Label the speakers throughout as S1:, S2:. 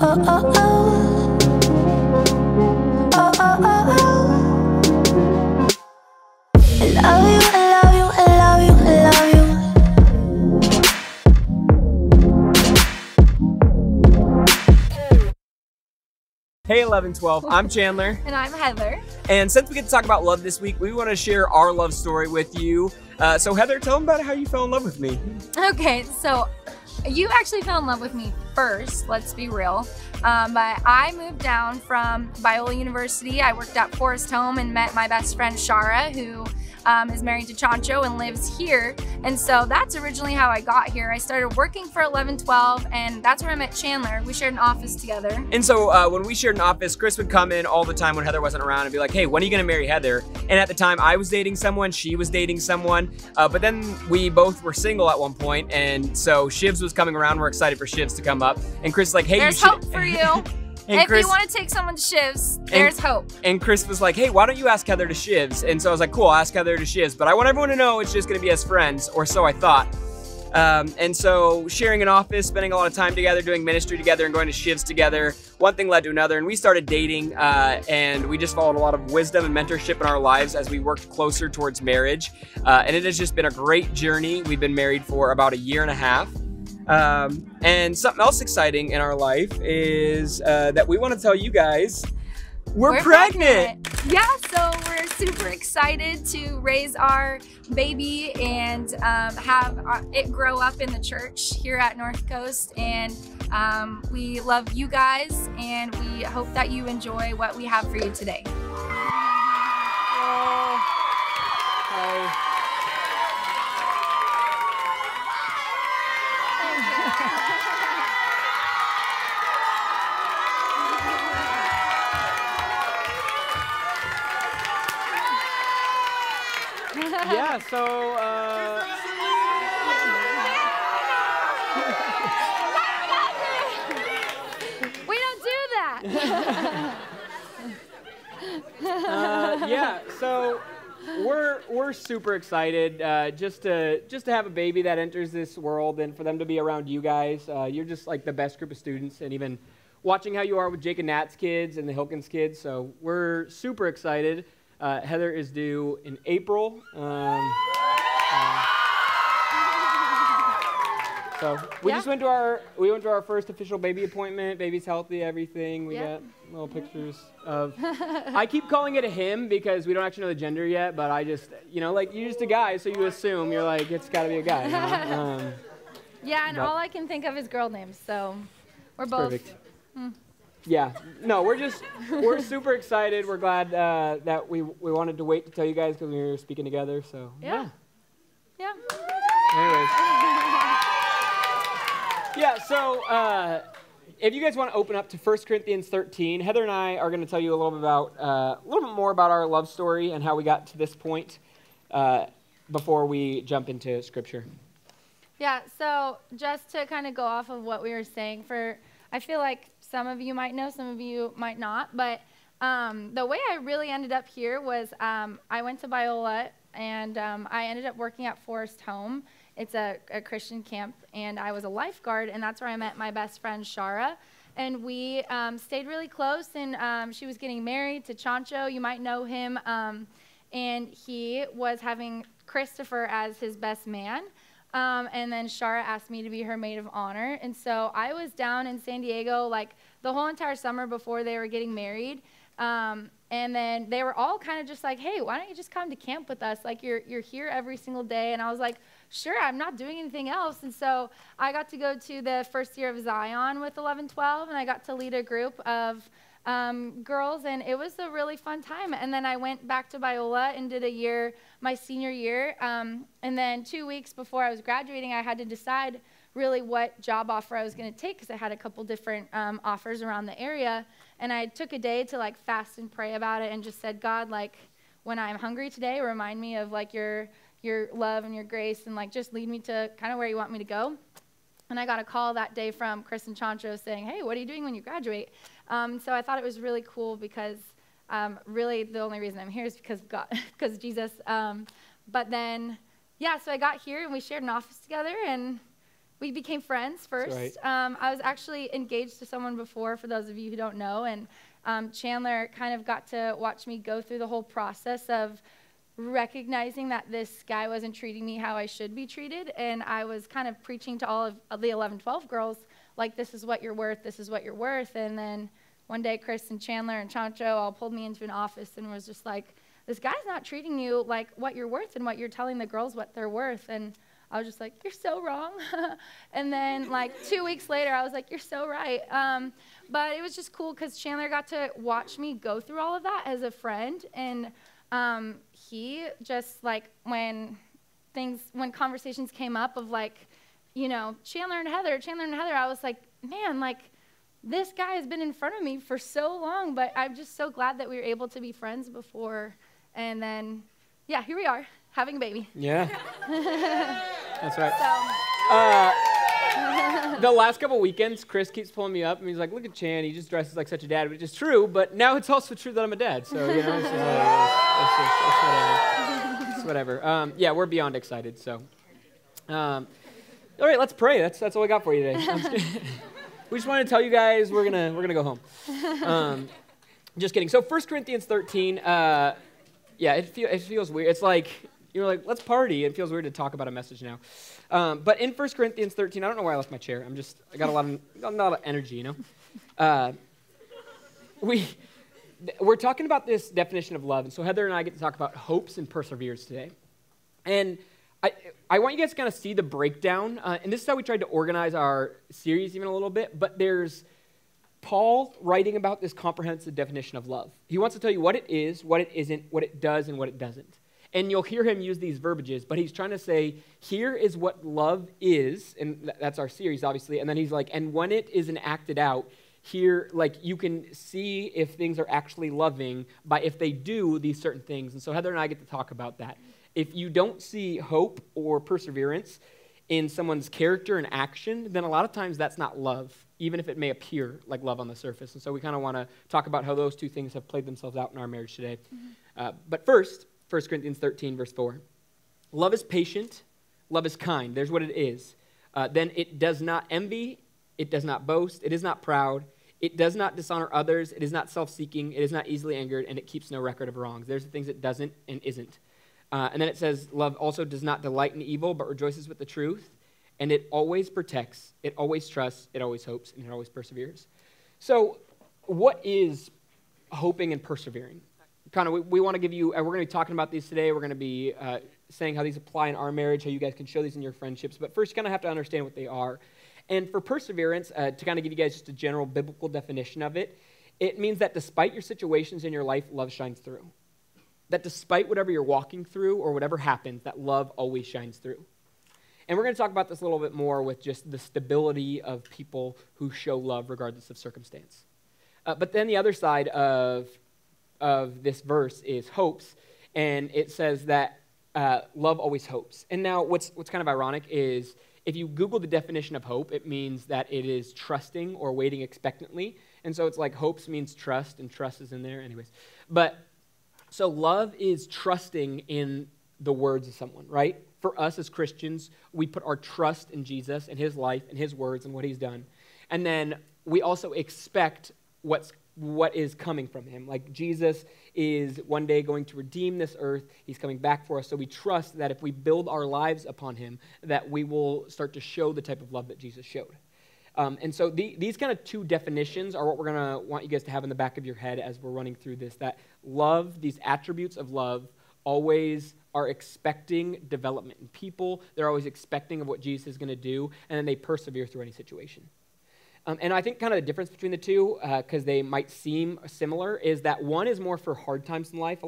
S1: oh, oh, oh. Oh, oh, oh, oh. I love you, I love you, I love you, I love you.
S2: Hey 1112, I'm Chandler.
S3: And I'm Heather.
S2: And since we get to talk about love this week, we want to share our love story with you. So Heather, tell them about how you fell in love with me.
S3: Okay, so you actually fell in love with me first, let's be real. But I moved down from Biola University. I worked at Forest Home and met my best friend Shara, who is married to Chancho and lives here. And so that's originally how I got here. I started working for 1112, and that's where I met Chandler. We shared an office together.
S2: And so when we shared an office, Chris would come in all the time when Heather wasn't around and be like, hey, when are you gonna marry Heather? And at the time I was dating someone, she was dating someone, but then we both were single at one point, and so Shivs was coming around. We're excited for Shivs to come up. And Chris is like, hey,
S3: there's hope for you. If
S2: Chris,
S3: you want to take someone to Shivs, there's hope.
S2: And Chris was like, hey, why don't you ask Heather to Shivs? And so I was like, cool, I'll ask Heather to Shivs. But I want everyone to know it's just going to be as friends, or so I thought. And so sharing an office, spending a lot of time together, doing ministry together, and going to Shivs together, one thing led to another. And we started dating, and we just followed a lot of wisdom and mentorship in our lives as we worked closer towards marriage. And it has just been a great journey. We've been married for about 1.5 years. And something else exciting in our life is that we want to tell you guys we're pregnant.
S3: Yeah, so we're super excited to raise our baby and have it grow up in the church here at North Coast. And we love you guys, and we hope that you enjoy what we have for you today.
S2: Yeah, so
S3: we don't do that.
S2: yeah, so we're super excited just to have a baby that enters this world, and for them to be around you guys. You're just like the best group of students, and even watching how you are with Jake and Nat's kids and the Hilkins kids. So we're super excited. Heather is due in April. So we just went to our first official baby appointment. Baby's healthy, everything. We got little pictures of. I keep calling it a him because we don't actually know the gender yet. But I just, like you're just a guy, so you assume you're like it's got to be a guy. You know?
S3: Yeah, and all I can think of is girl names. So we're both.
S2: Perfect. Yeah, no, we're super excited. We're glad that we wanted to wait to tell you guys because we were speaking together. So yeah. Anyways. Yeah, so if you guys want to open up to 1 Corinthians 13, Heather and I are going to tell you a little bit more about our love story and how we got to this point before we jump into Scripture.
S3: Yeah, so just to kind of go off of what we were saying, I feel like some of you might know, some of you might not, but the way I really ended up here was I went to Biola, and I ended up working at Forest Home. It's a Christian camp, and I was a lifeguard, and that's where I met my best friend, Shara. And we stayed really close, and she was getting married to Chancho. You might know him. And he was having Christopher as his best man. And then Shara asked me to be her maid of honor. And so I was down in San Diego like the whole entire summer before they were getting married. And then they were all kind of just like, hey, why don't you just come to camp with us? Like, you're here every single day. And I was like, sure, I'm not doing anything else. And so I got to go to the first year of Zion with 1112, and I got to lead a group of girls, and it was a really fun time. And then I went back to Biola and did a year, my senior year. And then 2 weeks before I was graduating, I had to decide really what job offer I was going to take because I had a couple different offers around the area. And I took a day to like fast and pray about it and just said, God, like when I'm hungry today, remind me of like your love and your grace, and like just lead me to kind of where you want me to go. And I got a call that day from Chris and Chancho saying, hey, what are you doing when you graduate? So I thought it was really cool because really the only reason I'm here is because of God, because of Jesus. But then, yeah, so I got here and we shared an office together, and we became friends first.
S2: right.
S3: I was actually engaged to someone before, for those of you who don't know, and Chandler kind of got to watch me go through the whole process of recognizing that this guy wasn't treating me how I should be treated, and I was kind of preaching to all of the 11-12 girls, like, this is what you're worth, this is what you're worth. And then one day, Chris and Chandler and Chancho all pulled me into an office and was just like, this guy's not treating you like what you're worth and what you're telling the girls what they're worth. And I was just like, you're so wrong. And then like 2 weeks later, I was like, you're so right. But it was just cool because Chandler got to watch me go through all of that as a friend. And he just, like, when conversations came up of, like, you know, Chandler and Heather, I was like, man, like, this guy has been in front of me for so long, but I'm just so glad that we were able to be friends before. And then, yeah, here we are, having a baby.
S2: Yeah. That's right.
S3: So.
S2: The last couple weekends, Chris keeps pulling me up, and he's like, look at Chan, he just dresses like such a dad, which is true, but now it's also true that I'm a dad, so, you know, it's whatever. Yeah, we're beyond excited, so. All right, let's pray. That's all I got for you today. We just wanted to tell you guys we're gonna go home. Just kidding. So 1 Corinthians 13, yeah, it feels weird. It's like, you're like, let's party. It feels weird to talk about a message now. But in 1 Corinthians 13, I don't know where I left my chair. I got a lot of energy, you know. We're talking about this definition of love, and so Heather and I get to talk about hopes and perseverance today. And I want you guys to kind of see the breakdown, and this is how we tried to organize our series even a little bit, but there's Paul writing about this comprehensive definition of love. He wants to tell you what it is, what it isn't, what it does, and what it doesn't. And you'll hear him use these verbiages, but he's trying to say, here is what love is, and that's our series, obviously, and then he's like, and when it isn't acted out, here, like, you can see if things are actually loving by if they do these certain things. And so Heather and I get to talk about that. If you don't see hope or perseverance in someone's character and action, then a lot of times that's not love, even if it may appear like love on the surface. And so we kind of want to talk about how those two things have played themselves out in our marriage today. But first, 1 Corinthians 13, verse 4. Love is patient, love is kind. There's what it is. Then it does not envy, it does not boast, it is not proud, it does not dishonor others, it is not self-seeking, it is not easily angered, and it keeps no record of wrongs. There's the things it doesn't and isn't. And then it says, love also does not delight in evil, but rejoices with the truth, and it always protects, it always trusts, it always hopes, and it always perseveres. So what is hoping and persevering? Kind of, we want to give you, we're going to be talking about these today. We're going to be saying how these apply in our marriage, how you guys can show these in your friendships. But first, you kind of have to understand what they are. And for perseverance, to kind of give you guys just a general biblical definition of it, it means that despite your situations in your life, love shines through. That despite whatever you're walking through or whatever happens, that love always shines through. And we're going to talk about this a little bit more with just the stability of people who show love regardless of circumstance. But then the other side of this verse is hopes, and it says that love always hopes. And now what's kind of ironic is if you Google the definition of hope, it means that it is trusting or waiting expectantly. And so it's like hopes means trust, and trust is in there anyways. But so love is trusting in the words of someone, right? For us as Christians, we put our trust in Jesus and his life and his words and what he's done. And then we also expect what is coming from him. Like Jesus is one day going to redeem this earth. He's coming back for us. So we trust that if we build our lives upon him, that we will start to show the type of love that Jesus showed. And so these kind of two definitions are what we're going to want you guys to have in the back of your head as we're running through this, that love, these attributes of love, always are expecting development in people. They're always expecting of what Jesus is going to do, and then they persevere through any situation. And I think kind of the difference between the two, because they might seem similar, is that one is more for hard times in life.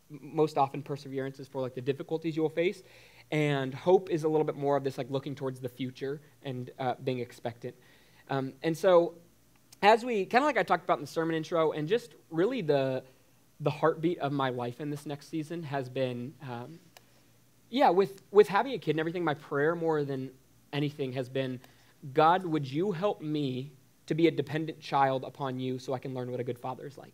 S2: Most often perseverance is for like the difficulties you will face, and hope is a little bit more of this like looking towards the future and being expectant. And so as we, kind of like I talked about in the sermon intro, and just really the heartbeat of my life in this next season has been, with having a kid and everything, my prayer more than anything has been, God, would you help me to be a dependent child upon you so I can learn what a good father is like?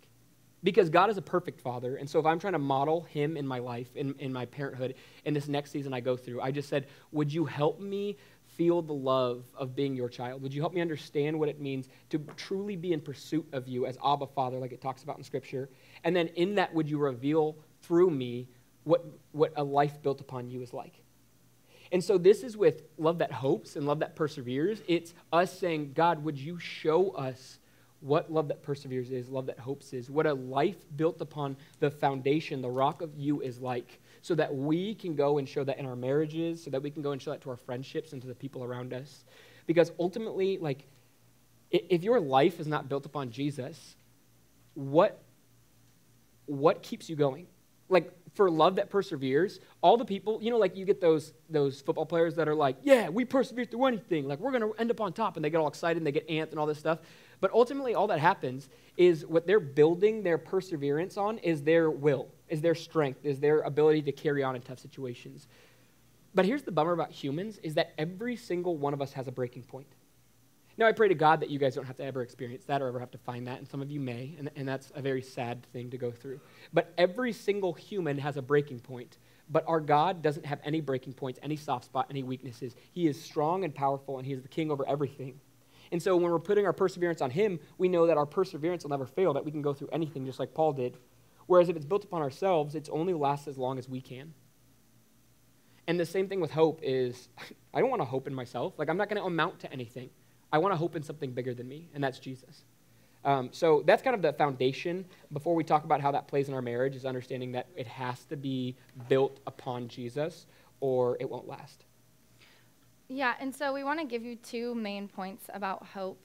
S2: Because God is a perfect father, and so if I'm trying to model him in my life, in my parenthood, in this next season I go through, I just said, would you help me feel the love of being your child? Would you help me understand what it means to truly be in pursuit of you as Abba Father, like it talks about in Scripture? And then in that, would you reveal through me what a life built upon you is like? And so this is with love that hopes and love that perseveres. It's us saying, God, would you show us what love that perseveres is, love that hopes is, what a life built upon the foundation, the rock of you is like, so that we can go and show that in our marriages, so that we can go and show that to our friendships and to the people around us. Because ultimately, like, if your life is not built upon Jesus, what keeps you going? Like, for love that perseveres, all the people, you know, like you get those football players that are like, yeah, we persevere through anything. Like, we're going to end up on top. And they get all excited and they get amped and all this stuff. But ultimately, all that happens is what they're building their perseverance on is their will, is their strength, is their ability to carry on in tough situations. But here's the bummer about humans is that every single one of us has a breaking point. Now, I pray to God that you guys don't have to ever experience that or ever have to find that, and some of you may, and that's a very sad thing to go through. But every single human has a breaking point, but our God doesn't have any breaking points, any soft spot, any weaknesses. He is strong and powerful, and he is the king over everything. And so when we're putting our perseverance on him, we know that our perseverance will never fail, that we can go through anything just like Paul did. Whereas if it's built upon ourselves, it's only lasts as long as we can. And the same thing with hope is, I don't want to hope in myself. Like, I'm not going to amount to anything. I want to hope in something bigger than me, and that's Jesus. So that's kind of the foundation. Before we talk about how that plays in our marriage is understanding that it has to be built upon Jesus or it won't last.
S3: Yeah, and so we want to give you two main points about hope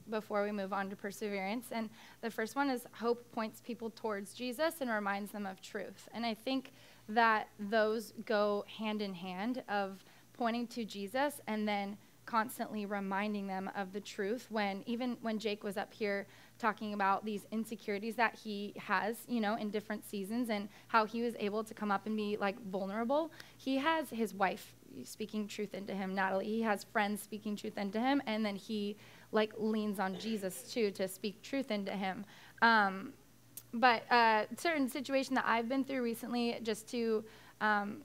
S3: before we move on to perseverance. And the first one is hope points people towards Jesus and reminds them of truth. And I think that those go hand in hand of pointing to Jesus and then constantly reminding them of the truth. Even when Jake was up here talking about these insecurities that he has, you know, in different seasons and how he was able to come up and be like vulnerable, he has his wife speaking truth into him, Natalie. He has friends speaking truth into him, and then he like leans on Jesus too to speak truth into him. But certain situation that I've been through recently, just to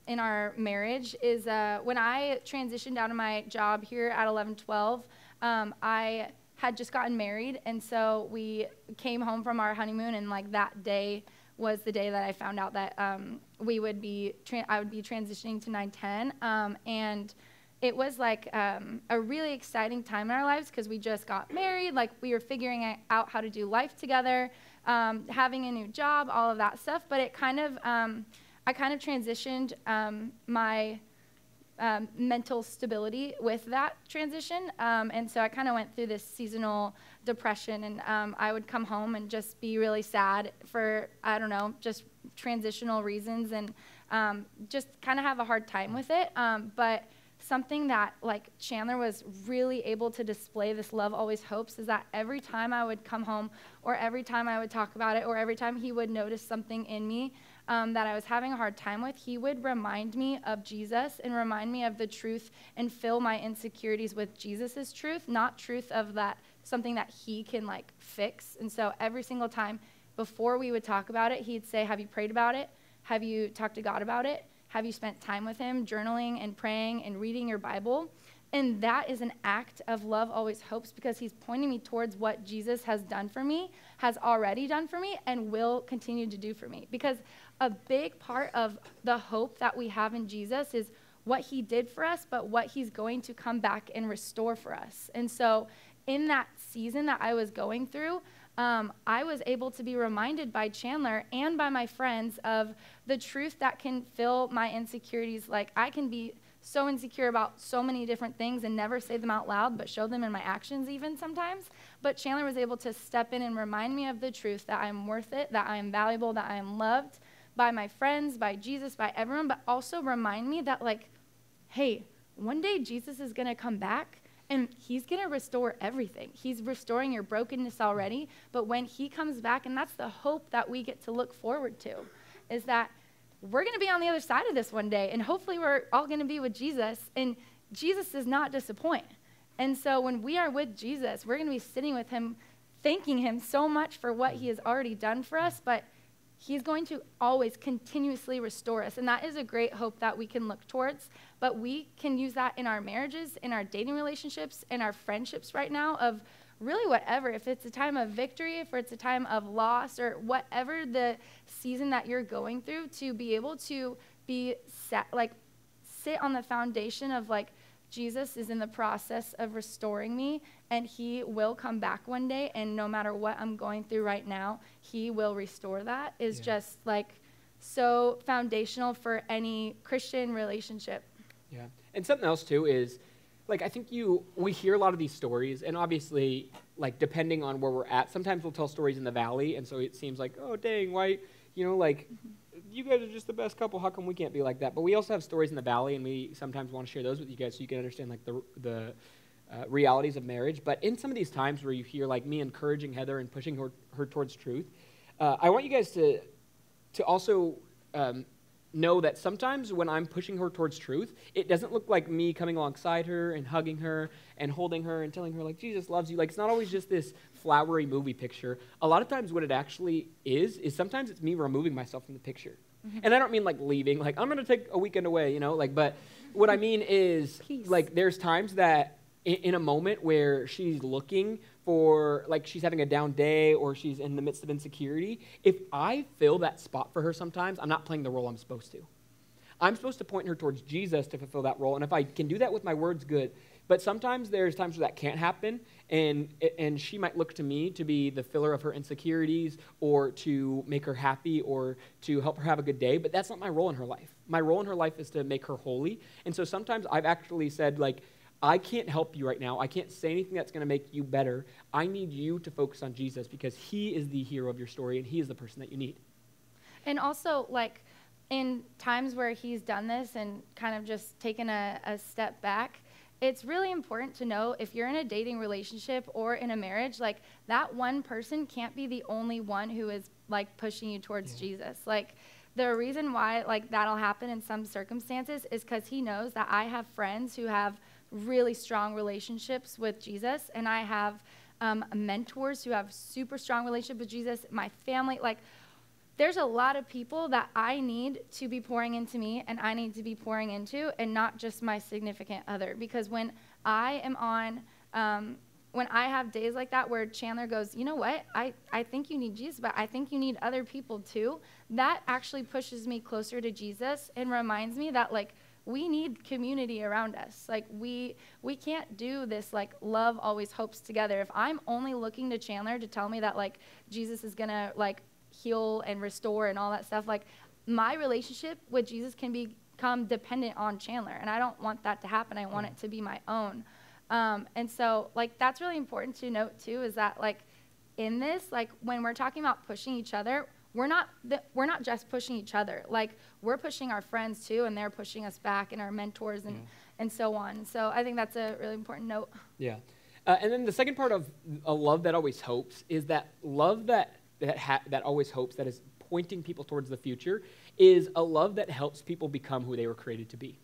S3: in our marriage, is when I transitioned out of my job here at 1112. I had just gotten married, and so we came home from our honeymoon, and like that day was the day that I found out that I would be transitioning to 910, and it was like a really exciting time in our lives because we just got married, like we were figuring out how to do life together, having a new job, all of that stuff. But it kind of I kind of transitioned my mental stability with that transition. And so I kind of went through this seasonal depression, and I would come home and just be really sad for, I don't know, just transitional reasons, and just kind of have a hard time with it. But something that like Chandler was really able to display, this love always hopes, is that every time I would come home, or every time I would talk about it, or every time he would notice something in me that I was having a hard time with, he would remind me of Jesus and remind me of the truth and fill my insecurities with Jesus's truth, not truth of that something that he can like fix. And so every single time before we would talk about it, he'd say, have you prayed about it? Have you talked to God about it? Have you spent time with him, journaling and praying and reading your Bible? And that is an act of love always hopes, because he's pointing me towards what Jesus has done for me, has already done for me, and will continue to do for me. Because a big part of the hope that we have in Jesus is what he did for us, but what he's going to come back and restore for us. And so in that season that I was going through, I was able to be reminded by Chandler and by my friends of the truth that can fill my insecurities. Like, I can be so insecure about so many different things and never say them out loud, but show them in my actions even sometimes. But Chandler was able to step in and remind me of the truth that I'm worth it, that I am valuable, that I am loved by my friends, by Jesus, by everyone, but also remind me that, like, hey, one day Jesus is going to come back and he's going to restore everything. He's restoring your brokenness already, but when he comes back, and that's the hope that we get to look forward to, is that we're going to be on the other side of this one day, and hopefully we're all going to be with Jesus, and Jesus does not disappoint. And so when we are with Jesus, we're going to be sitting with him, thanking him so much for what he has already done for us, but he's going to always continuously restore us. And that is a great hope that we can look towards. But we can use that in our marriages, in our dating relationships, in our friendships right now of really whatever. If it's a time of victory, if it's a time of loss, or whatever the season that you're going through, to be able to be set, like sit on the foundation of like, Jesus is in the process of restoring me, and he will come back one day, and no matter what I'm going through right now, he will restore that, is just like so foundational for any Christian relationship.
S2: Yeah. And something else too is, like, I think we hear a lot of these stories, and obviously, like, depending on where we're at, sometimes we'll tell stories in the valley, and so it seems like, oh, dang, why, like, you guys are just the best couple. How come we can't be like that? But we also have stories in the valley, and we sometimes want to share those with you guys so you can understand, like, the realities of marriage. But in some of these times where you hear, like, me encouraging Heather and pushing her towards truth, I want you guys to also know that sometimes when I'm pushing her towards truth, it doesn't look like me coming alongside her and hugging her and holding her and telling her, like, Jesus loves you. Like, it's not always just this flowery movie picture. A lot of times what it actually is sometimes it's me removing myself from the picture. Mm-hmm. And I don't mean, like, leaving, like, I'm going to take a weekend away, like, but what I mean is, peace. Like, there's times that in a moment where she's looking for, like, she's having a down day or she's in the midst of insecurity, if I fill that spot for her sometimes, I'm not playing the role I'm supposed to. I'm supposed to point her towards Jesus to fulfill that role, and if I can do that with my words, good. But sometimes there's times where that can't happen, and she might look to me to be the filler of her insecurities or to make her happy or to help her have a good day, but that's not my role in her life. My role in her life is to make her holy, and so sometimes I've actually said, like, I can't help you right now. I can't say anything that's going to make you better. I need you to focus on Jesus because he is the hero of your story and he is the person that you need.
S3: And also, like, in times where he's done this and kind of just taken a step back, it's really important to know if you're in a dating relationship or in a marriage, like, that one person can't be the only one who is, like, pushing you towards Jesus. Like, the reason why, like, that'll happen in some circumstances is because he knows that I have friends who have really strong relationships with Jesus, and I have mentors who have super strong relationship with Jesus, my family. Like, there's a lot of people that I need to be pouring into me and I need to be pouring into, and not just my significant other. Because when I am on, when I have days like that where Chandler goes, you know what, I think you need Jesus, but I think you need other people too, that actually pushes me closer to Jesus and reminds me that, like, we need community around us. Like, we can't do this, like, love always hopes together. If I'm only looking to Chandler to tell me that, like, Jesus is gonna, like, heal and restore and all that stuff, like, my relationship with Jesus can become dependent on Chandler, and I don't want that to happen. I want it to be my own. And so, like, that's really important to note too, is that, like, in this, like, when we're talking about pushing each other, we're not just pushing each other. Like, we're pushing our friends too, and they're pushing us back, and our mentors and so on. So I think that's a really important note. Yeah.
S2: And then the second part of a love that always hopes is that love that always hopes, that is pointing people towards the future, is a love that helps people become who they were created to be.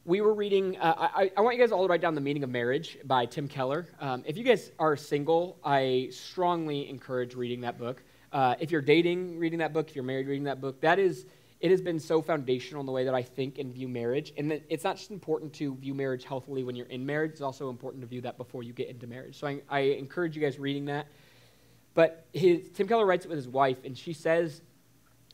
S2: We were reading, I want you guys all to write down The Meaning of Marriage by Tim Keller. If you guys are single, I strongly encourage reading that book. If you're dating, reading that book. If you're married, reading that book. It has been so foundational in the way that I think and view marriage. And that it's not just important to view marriage healthily when you're in marriage. It's also important to view that before you get into marriage. So I encourage you guys reading that. But Tim Keller writes it with his wife, and she says,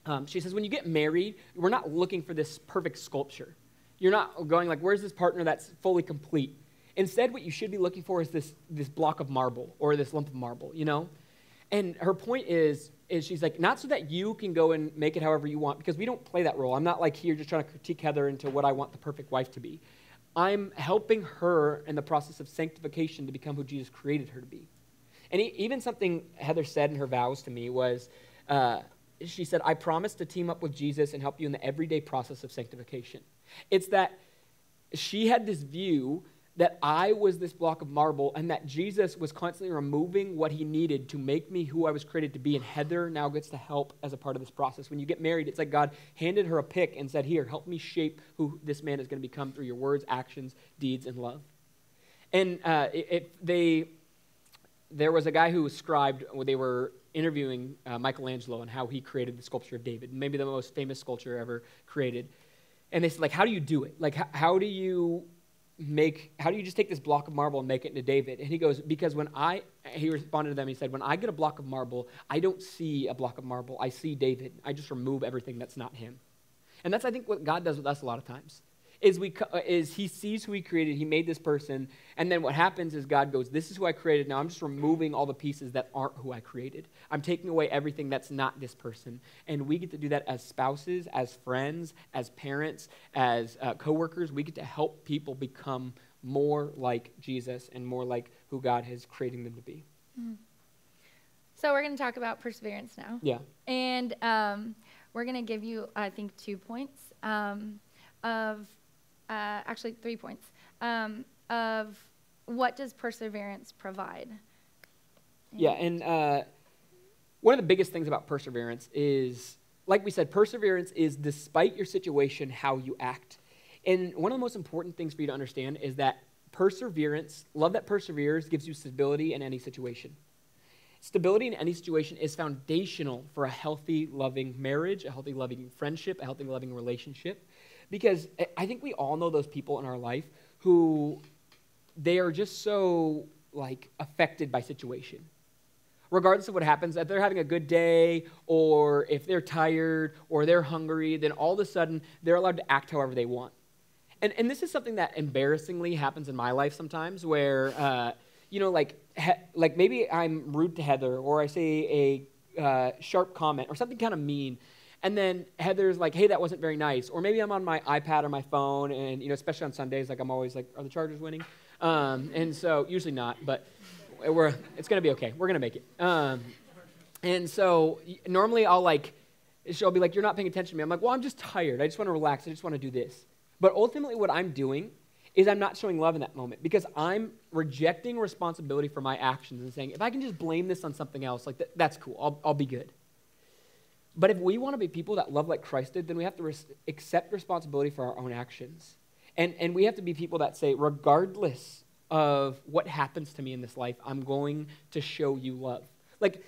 S2: when you get married, we're not looking for this perfect sculpture. You're not going like, where's this partner that's fully complete? Instead, what you should be looking for is this block of marble or this lump of marble, And her point is she's like, not so that you can go and make it however you want, because we don't play that role. I'm not like here just trying to critique Heather into what I want the perfect wife to be. I'm helping her in the process of sanctification to become who Jesus created her to be. And even something Heather said in her vows to me was, she said, I promise to team up with Jesus and help you in the everyday process of sanctification. It's that she had this view that I was this block of marble and that Jesus was constantly removing what he needed to make me who I was created to be, and Heather now gets to help as a part of this process. When you get married, it's like God handed her a pick and said, here, help me shape who this man is going to become through your words, actions, deeds, and love. And there was a guy who was scribed, they were interviewing Michelangelo and how he created the sculpture of David, maybe the most famous sculpture ever created. And they said, like, how do you do it? Like, how do you just take this block of marble and make it into David? And he goes, because he responded to them, he said, when I get a block of marble, I don't see a block of marble. I see David. I just remove everything that's not him. And that's, I think, what God does with us a lot of times. Is he sees who he created, he made this person, and then what happens is God goes, this is who I created, now I'm just removing all the pieces that aren't who I created. I'm taking away everything that's not this person. And we get to do that as spouses, as friends, as parents, as coworkers. We get to help people become more like Jesus and more like who God has creating them to be.
S3: Mm. So we're going to talk about perseverance now.
S2: Yeah.
S3: And we're going to give you, I think, 2 points actually 3 points, of what does perseverance provide.
S2: Yeah, and one of the biggest things about perseverance is, like we said, perseverance is despite your situation, how you act. And one of the most important things for you to understand is that perseverance, love that perseveres, gives you stability in any situation. Stability in any situation is foundational for a healthy, loving marriage, a healthy, loving friendship, a healthy, loving relationship. Because I think we all know those people in our life who they are just so, like, affected by situation. Regardless of what happens, if they're having a good day or if they're tired or they're hungry, then all of a sudden they're allowed to act however they want. And this is something that embarrassingly happens in my life sometimes where, like maybe I'm rude to Heather or I say a sharp comment or something kind of mean. And then Heather's like, hey, that wasn't very nice. Or maybe I'm on my iPad or my phone, and especially on Sundays, like I'm always like, are the Chargers winning? And so usually not, but it's going to be okay. We're going to make it. And so normally she'll be like, you're not paying attention to me. I'm like, well, I'm just tired. I just want to relax. I just want to do this. But ultimately what I'm doing is I'm not showing love in that moment because I'm rejecting responsibility for my actions and saying, if I can just blame this on something else, like that's cool. I'll be good. But if we want to be people that love like Christ did, then we have to accept responsibility for our own actions. And we have to be people that say, regardless of what happens to me in this life, I'm going to show you love. Like,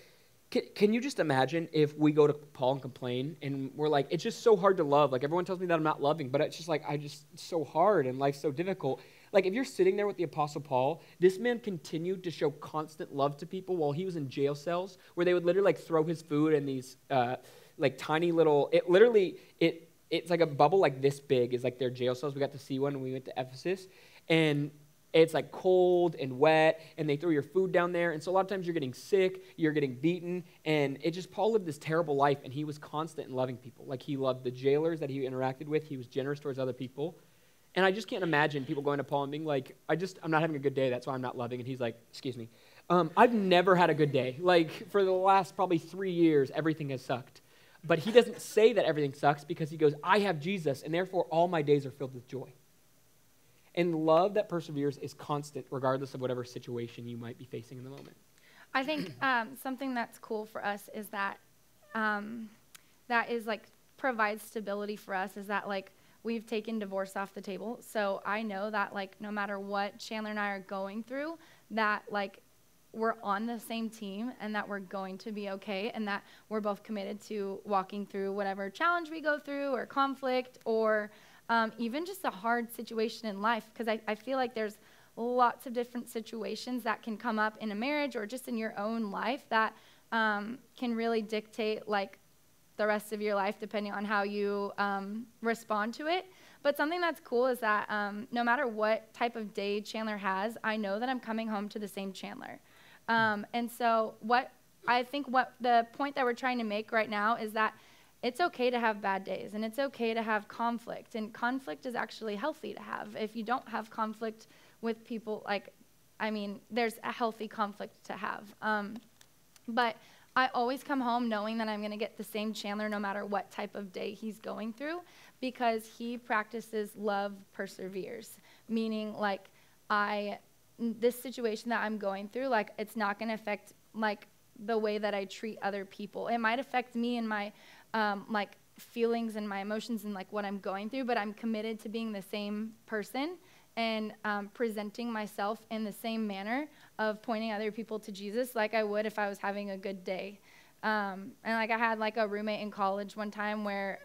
S2: can you just imagine if we go to Paul and complain, and we're like, it's just so hard to love. Like, everyone tells me that I'm not loving, but it's just like, it's so hard, and life's so difficult. Like, if you're sitting there with the Apostle Paul, this man continued to show constant love to people while he was in jail cells, where they would literally, like, throw his food in these, tiny little, it's like a bubble like this big is like their jail cells. We got to see one when we went to Ephesus. And it's like cold and wet, and they throw your food down there. And so a lot of times you're getting sick, you're getting beaten. And Paul lived this terrible life, and he was constant in loving people. Like, he loved the jailers that he interacted with. He was generous towards other people. And I just can't imagine people going to Paul and being like, I'm not having a good day, that's why I'm not loving. And he's like, excuse me. I've never had a good day. Like, for the last probably 3 years, everything has sucked. But he doesn't say that everything sucks because he goes, I have Jesus, and therefore all my days are filled with joy. And love that perseveres is constant, regardless of whatever situation you might be facing in the moment.
S3: I think something that's cool for us is that that is like provides stability for us is that like we've taken divorce off the table. So I know that like no matter what Chandler and I are going through, that like we're on the same team and that we're going to be okay and that we're both committed to walking through whatever challenge we go through or conflict or even just a hard situation in life. Because I feel like there's lots of different situations that can come up in a marriage or just in your own life that can really dictate like the rest of your life depending on how you respond to it. But something that's cool is that no matter what type of day Chandler has, I know that I'm coming home to the same Chandler. And so what the point that we're trying to make right now is that it's okay to have bad days and it's okay to have conflict. And conflict is actually healthy to have. If you don't have conflict with people, there's a healthy conflict to have. But I always come home knowing that I'm going to get the same Chandler no matter what type of day he's going through because he practices love perseveres, meaning like this situation that I'm going through, like it's not going to affect like the way that I treat other people. It might affect me and my like feelings and my emotions and like what I'm going through, but I'm committed to being the same person and presenting myself in the same manner of pointing other people to Jesus like I would if I was having a good day. And like I had like a roommate in college one time where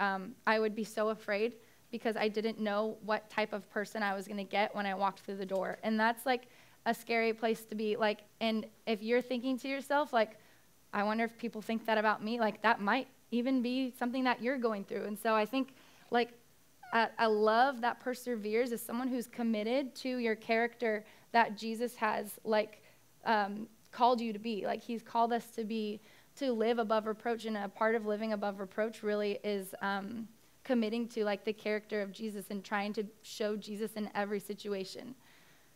S3: I would be so afraid because I didn't know what type of person I was going to get when I walked through the door. And that's like a scary place to be. Like, and if you're thinking to yourself, like, I wonder if people think that about me, like that might even be something that you're going through. And so I think like a love that perseveres is someone who's committed to your character that Jesus has like called you to be. Like he's called us to live above reproach, and a part of living above reproach really is committing to like the character of Jesus and trying to show Jesus in every situation.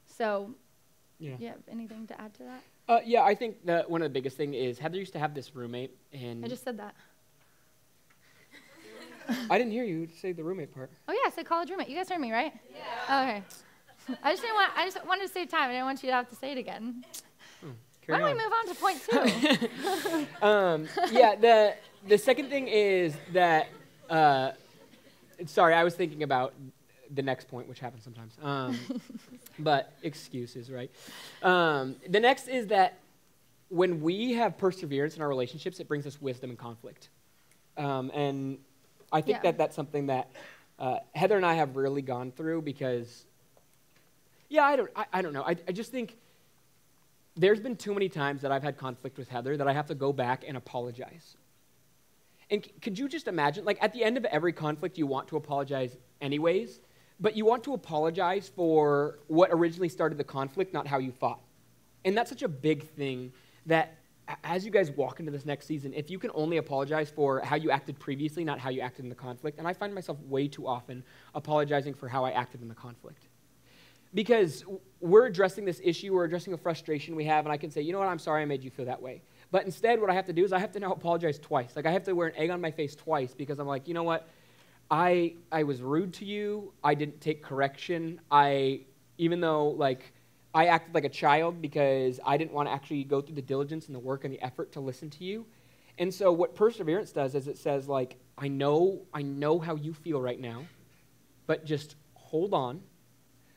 S3: So, yeah, anything to add to that?
S4: Yeah, I think that one of the biggest thing is Heather used to have this roommate, and
S3: I just said that.
S4: I didn't hear you say the roommate part.
S3: Oh yeah, I said college roommate. You guys heard me, right? Yeah. Okay. I just wanted to save time. I didn't want you to have to say it again. Why don't we move on to point 2?
S4: Yeah, the second thing is that, sorry, I was thinking about the next point, which happens sometimes. But excuses, right? The next is that when we have perseverance in our relationships, it brings us wisdom in conflict. And I think that that's something that Heather and I have really gone through because, I don't know. I just think there's been too many times that I've had conflict with Heather that I have to go back and apologize. And could you just imagine, like at the end of every conflict, you want to apologize anyways, but you want to apologize for what originally started the conflict, not how you fought. And that's such a big thing that as you guys walk into this next season, if you can only apologize for how you acted previously, not how you acted in the conflict, and I find myself way too often apologizing for how I acted in the conflict. Because we're addressing this issue, we're addressing a frustration we have, and I can say, you know what, I'm sorry I made you feel that way. But instead, what I have to do is I have to now apologize twice. Like I have to wear an egg on my face twice because I'm like, you know what, I was rude to you, I didn't take correction, even though like I acted like a child because I didn't want to actually go through the diligence and the work and the effort to listen to you. And so what perseverance does is it says like, I know how you feel right now, but just hold on.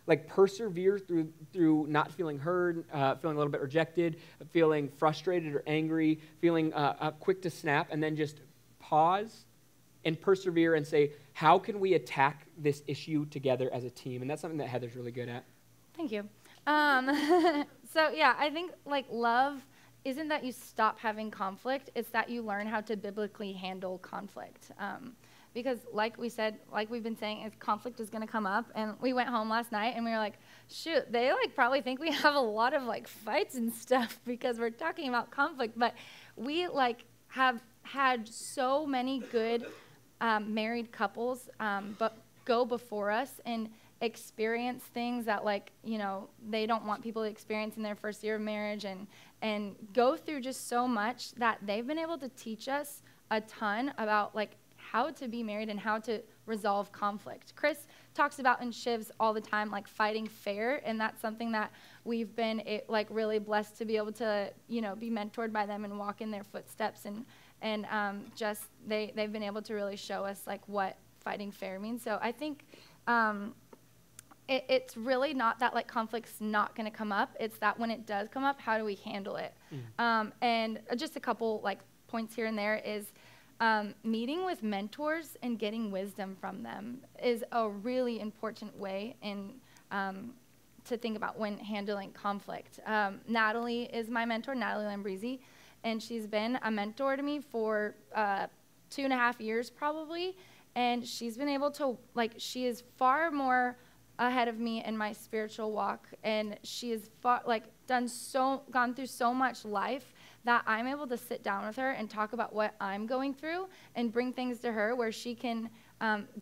S4: Like persevere through not feeling heard, feeling a little bit rejected, feeling frustrated or angry, feeling quick to snap, and then just pause and persevere and say, how can we attack this issue together as a team? And that's something that Heather's really good at.
S3: Thank you. So yeah, I think like love isn't that you stop having conflict, it's that you learn how to biblically handle conflict. Because like we said, like we've been saying, conflict is going to come up. And we went home last night and we were like, shoot, they like probably think we have a lot of like fights and stuff because we're talking about conflict. But we like have had so many good married couples but go before us and experience things that like, you know, they don't want people to experience in their first year of marriage and go through just so much that they've been able to teach us a ton about like how to be married and how to resolve conflict. Chris talks about in Shivs all the time, like fighting fair, and that's something that we've been like really blessed to be able to, you know, be mentored by them and walk in their footsteps, and just they've been able to really show us like what fighting fair means. So I think it's really not that like conflict's not going to come up. It's that when it does come up, how do we handle it? And just a couple like points here and there is meeting with mentors and getting wisdom from them is a really important way to think about when handling conflict. Natalie is my mentor, Natalie Lambrisi, and she's been a mentor to me for 2.5 years probably, and she's been able to, like, she is far more ahead of me in my spiritual walk, and she has gone through so much life that I'm able to sit down with her and talk about what I'm going through and bring things to her where she can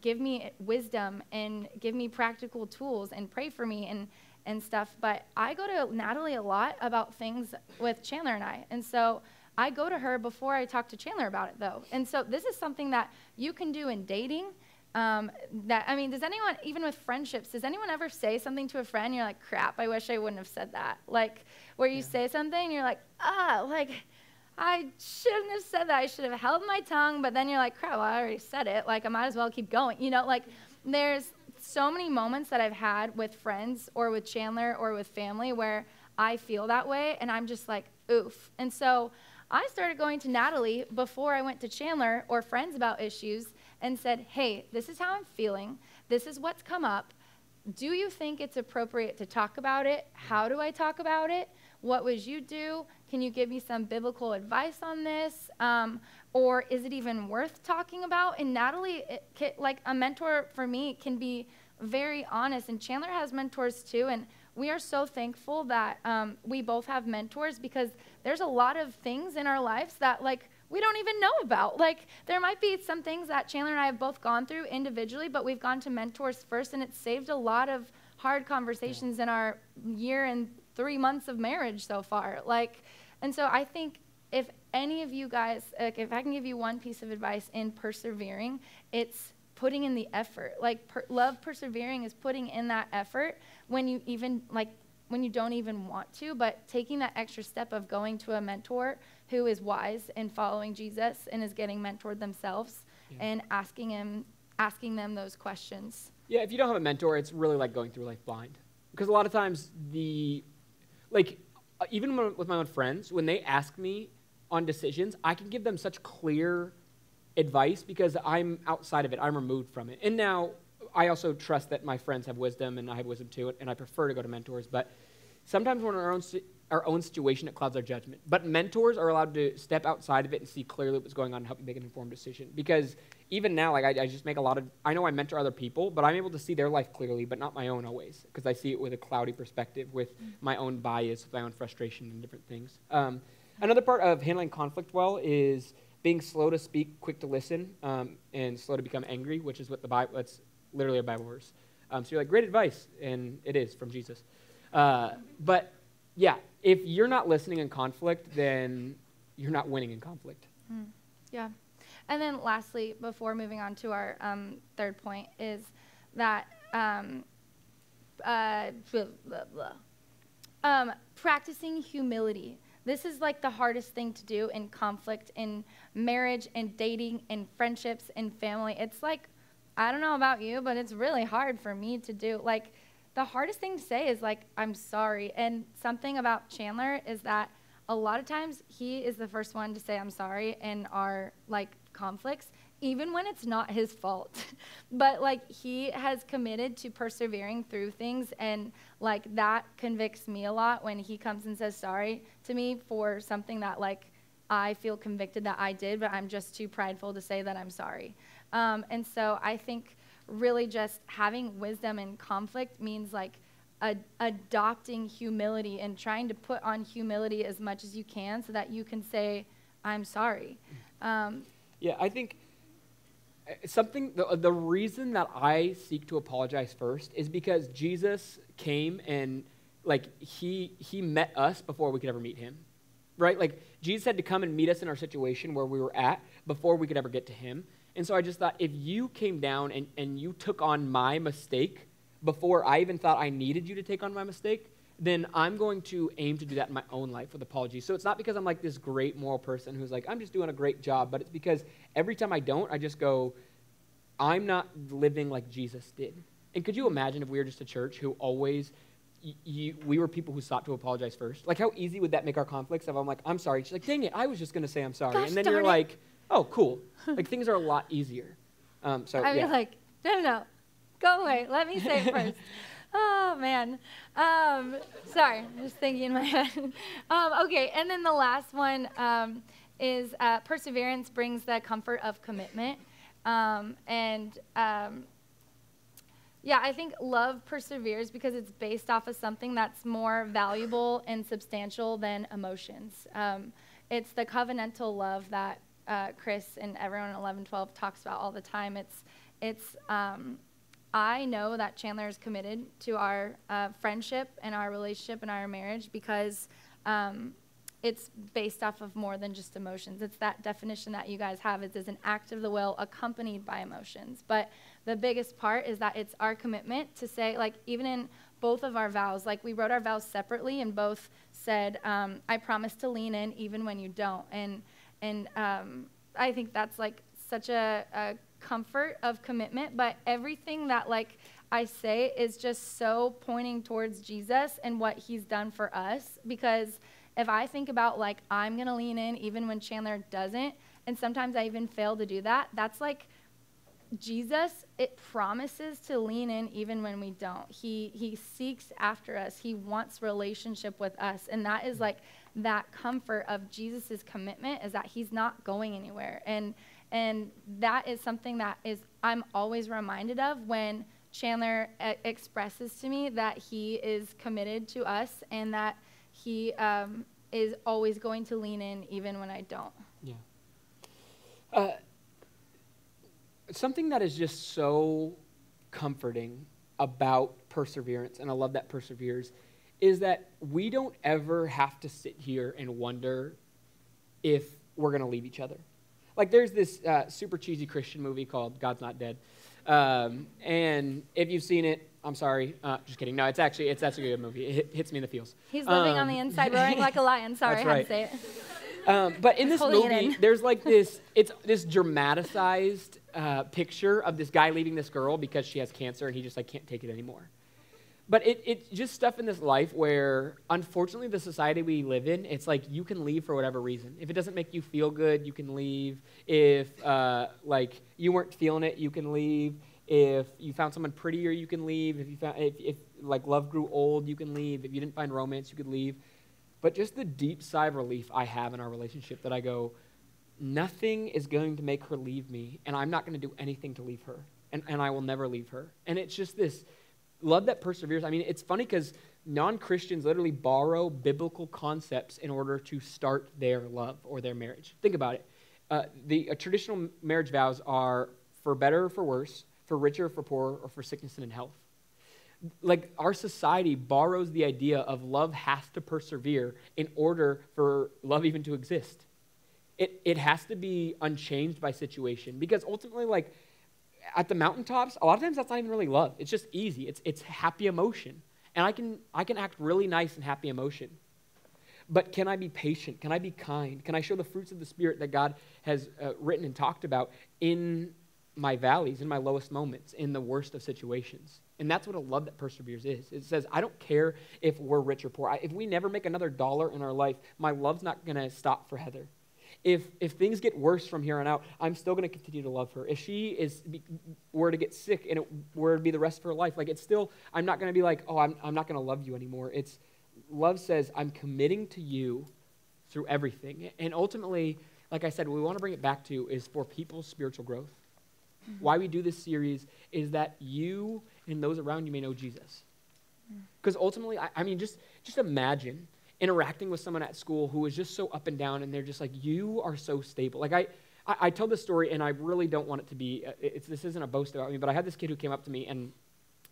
S3: give me wisdom and give me practical tools and pray for me and stuff. But I go to Natalie a lot about things with Chandler and I. And so I go to her before I talk to Chandler about it, though. And so this is something that you can do in dating. Does anyone, even with friendships, does anyone ever say something to a friend and you're like, crap, I wish I wouldn't have said that? Like, where you say something and you're like, I shouldn't have said that. I should have held my tongue. But then you're like, crap, well, I already said it. Like, I might as well keep going. You know, like, there's so many moments that I've had with friends or with Chandler or with family where I feel that way and I'm just like, oof. And so I started going to Natalie before I went to Chandler or friends about issues and said, hey, this is how I'm feeling. This is what's come up. Do you think it's appropriate to talk about it? How do I talk about it? What would you do? Can you give me some biblical advice on this? Or is it even worth talking about? And Natalie, like a mentor for me, can be very honest. And Chandler has mentors too. And we are so thankful that we both have mentors, because there's a lot of things in our lives that like we don't even know about. Like there might be some things that Chandler and I have both gone through individually, but we've gone to mentors first, and it's saved a lot of hard conversations in our year and 3 months of marriage so far. Like, and so I think if any of you guys, like if I can give you one piece of advice in persevering, it's putting in the effort. Like love persevering is putting in that effort when you even like when you don't even want to, but taking that extra step of going to a mentor who is wise and following Jesus and is getting mentored themselves and asking them those questions.
S4: Yeah, if you don't have a mentor, it's really like going through life blind. Because a lot of times even with my own friends, when they ask me on decisions, I can give them such clear advice because I'm outside of it. I'm removed from it. And now I also trust that my friends have wisdom, and I have wisdom too, and I prefer to go to mentors. But sometimes when we're in our own situation, it clouds our judgment. But mentors are allowed to step outside of it and see clearly what's going on and help you make an informed decision. Because even now, like I just make I know I mentor other people, but I'm able to see their life clearly, but not my own always, because I see it with a cloudy perspective, with my own bias, with my own frustration and different things. Another part of handling conflict well is being slow to speak, quick to listen, and slow to become angry, which is what the Bible, that's literally a Bible verse. So you're like, great advice, and it is from Jesus. But yeah, if you're not listening in conflict, then you're not winning in conflict.
S3: Yeah. And then lastly, before moving on to our third point, is that practicing humility. This is like the hardest thing to do in conflict, in marriage, in dating, in friendships, in family. It's like, I don't know about you, but it's really hard for me to do. Like, the hardest thing to say is like, I'm sorry. And something about Chandler is that a lot of times he is the first one to say I'm sorry in our like conflicts, even when it's not his fault. But like he has committed to persevering through things, and like that convicts me a lot when he comes and says sorry to me for something that like I feel convicted that I did, but I'm just too prideful to say that I'm sorry. And so I think really just having wisdom in conflict means like adopting humility and trying to put on humility as much as you can so that you can say, I'm sorry.
S4: Yeah, I think the reason that I seek to apologize first is because Jesus came and like he met us before we could ever meet him, right? Like Jesus had to come and meet us in our situation where we were at before we could ever get to him. And so I just thought, if you came down and you took on my mistake before I even thought I needed you to take on my mistake, then I'm going to aim to do that in my own life with apologies. So it's not because I'm like this great moral person who's like, I'm just doing a great job, but it's because every time I don't, I just go, I'm not living like Jesus did. And could you imagine if we were just a church who always, we were people who sought to apologize first? Like, how easy would that make our conflicts if I'm like, I'm sorry. She's like, dang it, I was just going to say I'm sorry.
S3: Gosh,
S4: and then you're
S3: darn it.
S4: like, oh, cool. Like, things are a lot easier.
S3: I'd be like, no, go away. Let me say it first. Oh, man. Sorry, I'm just thinking in my head. Okay, and then the last one is perseverance brings the comfort of commitment. Yeah, I think love perseveres because it's based off of something that's more valuable and substantial than emotions. It's the covenantal love that Chris and everyone at ElevenTwelve talks about all the time. I know that Chandler is committed to our friendship and our relationship and our marriage because it's based off of more than just emotions. It's that definition that you guys have is an act of the will accompanied by emotions. But the biggest part is that it's our commitment to say, like, even in both of our vows, like we wrote our vows separately and both said, I promise to lean in even when you don't. And I think that's like such a comfort of commitment, but everything that like I say is just so pointing towards Jesus and what he's done for us, because if I think about like, I'm going to lean in even when Chandler doesn't, and sometimes I even fail to do that, that's like Jesus, it promises to lean in even when we don't. He seeks after us. He wants relationship with us. And that is like that comfort of Jesus's commitment is that he's not going anywhere. And that is something that is I'm always reminded of when Chandler expresses to me that he is committed to us and that he is always going to lean in even when I don't.
S4: Yeah. Something that is just so comforting about perseverance, and I love that perseveres, is that we don't ever have to sit here and wonder if we're going to leave each other. Like there's this super cheesy Christian movie called God's Not Dead. And if you've seen it, I'm sorry. Just kidding. No, it's actually a good movie. It hits me in the feels.
S3: He's living on the inside, roaring like a lion. Sorry,
S4: That's
S3: I had
S4: right.
S3: to say it.
S4: But in this
S3: Holding it
S4: movie,
S3: in.
S4: there's like this dramatized picture of this guy leaving this girl because she has cancer and he just like can't take it anymore. But it's just stuff in this life where, unfortunately, the society we live in, it's like you can leave for whatever reason. If it doesn't make you feel good, you can leave. If like you weren't feeling it, you can leave. If you found someone prettier, you can leave. If like love grew old, you can leave. If you didn't find romance, you could leave. But just the deep sigh of relief I have in our relationship that I go, nothing is going to make her leave me, and I'm not going to do anything to leave her, and I will never leave her. And it's just this love that perseveres. I mean, it's funny because non-Christians literally borrow biblical concepts in order to start their love or their marriage. Think about it. The traditional marriage vows are for better or for worse, for richer or for poorer, or for sickness and in health. Like our society borrows the idea of love has to persevere in order for love even to exist. It has to be unchanged by situation, because ultimately, like at the mountaintops, a lot of times that's not even really love. It's just easy. It's happy emotion, and I can act really nice in happy emotion. But can I be patient? Can I be kind? Can I show the fruits of the Spirit that God has written and talked about in my valleys, in my lowest moments, in the worst of situations? And that's what a love that perseveres is. It says, I don't care if we're rich or poor. If we never make another dollar in our life, my love's not going to stop for Heather. If things get worse from here on out, I'm still going to continue to love her. If she were to get sick and it were to be the rest of her life, like it's still, I'm not going to be like, oh, I'm not going to love you anymore. It's love says, I'm committing to you through everything. And ultimately, like I said, what we want to bring it back to is for people's spiritual growth. Mm-hmm. Why we do this series is that you and those around you may know Jesus. Because ultimately, I mean, just imagine interacting with someone at school who is just so up and down, and they're just like, you are so stable. Like I tell this story, and I really don't want it to be, this isn't a boast about me, but I had this kid who came up to me, and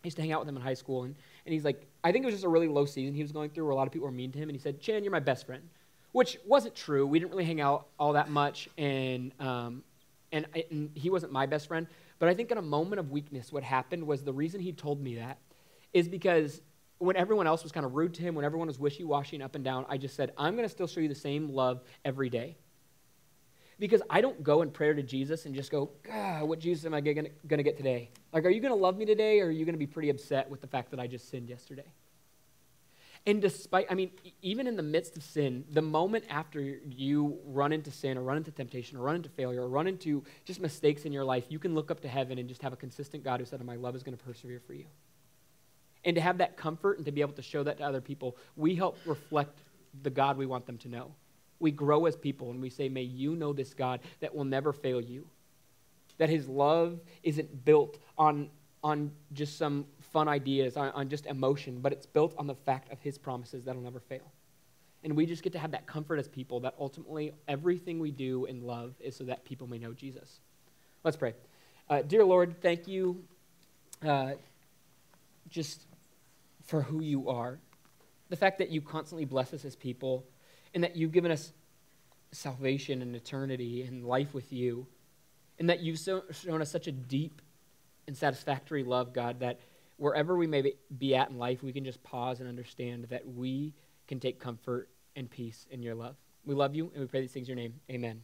S4: I used to hang out with him in high school, and he's like, I think it was just a really low season he was going through where a lot of people were mean to him, and he said, Chan, you're my best friend, which wasn't true. We didn't really hang out all that much, and he wasn't my best friend. But I think in a moment of weakness, what happened was the reason he told me that is because when everyone else was kind of rude to him, when everyone was wishy-washy and up and down, I just said, I'm going to still show you the same love every day. Because I don't go in prayer to Jesus and just go, God, what Jesus am I going to get today? Like, are you going to love me today, or are you going to be pretty upset with the fact that I just sinned yesterday? And despite, I mean, even in the midst of sin, the moment after you run into sin or run into temptation or run into failure or run into just mistakes in your life, you can look up to heaven and just have a consistent God who said, my love is going to persevere for you. And to have that comfort and to be able to show that to other people, we help reflect the God we want them to know. We grow as people and we say, may you know this God that will never fail you. That his love isn't built on just some fun ideas, on just emotion, but it's built on the fact of his promises that'll never fail. And we just get to have that comfort as people that ultimately everything we do in love is so that people may know Jesus. Let's pray. Dear Lord, thank you just for who you are. The fact that you constantly bless us as people and that you've given us salvation and eternity and life with you, and that you've shown us such a deep and satisfactory love, God, that wherever we may be at in life, we can just pause and understand that we can take comfort and peace in your love. We love you, and we pray these things in your name. Amen.